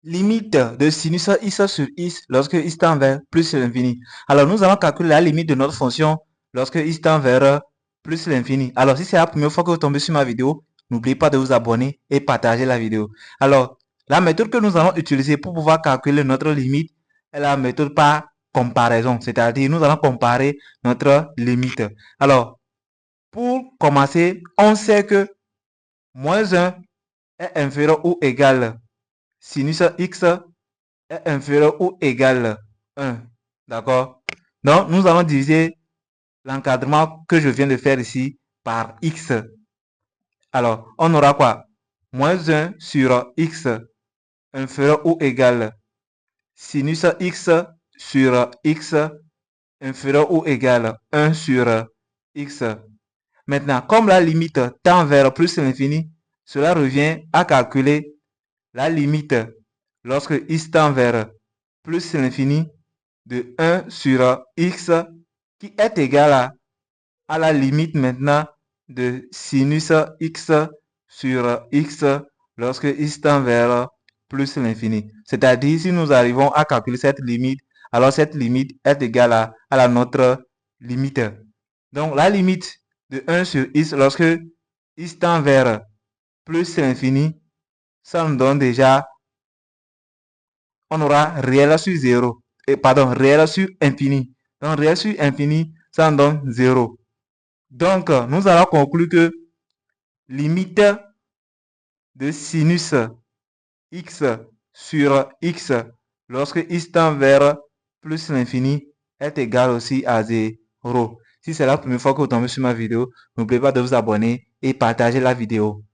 limite de sinus x sur x lorsque x tend vers plus l'infini. Alors, nous allons calculer la limite de notre fonction lorsque x tend vers plus l'infini. Alors, si c'est la première fois que vous tombez sur ma vidéo, n'oubliez pas de vous abonner et partager la vidéo. Alors, la méthode que nous allons utiliser pour pouvoir calculer notre limite est la méthode par comparaison. C'est-à-dire, nous allons comparer notre limite. Alors, pour commencer, on sait que moins 1 est inférieur ou égal sinus x est inférieur ou égal 1. D'accord? Donc, nous allons diviser l'encadrement que je viens de faire ici par x. Alors, on aura quoi? Moins 1 sur x inférieur ou égal sinus x sur x inférieur ou égal 1 sur x. Maintenant, comme la limite tend vers plus l'infini, cela revient à calculer la limite lorsque x tend vers plus l'infini de 1 sur x qui est égal à la limite maintenant de sinus x sur x lorsque x tend vers plus l'infini. C'est-à-dire, si nous arrivons à calculer cette limite, alors cette limite est égale à la notre limite. Donc, la limite de 1 sur x lorsque x tend vers plus l'infini, ça nous donne déjà, on aura réel sur 0. Pardon, réel sur infini. Donc, réel sur infini, ça nous donne 0. Donc, nous allons conclure que limite de sinus x sur x lorsque x tend vers plus l'infini est égal aussi à 0. Si c'est la première fois que vous tombez sur ma vidéo, n'oubliez pas de vous abonner et partager la vidéo.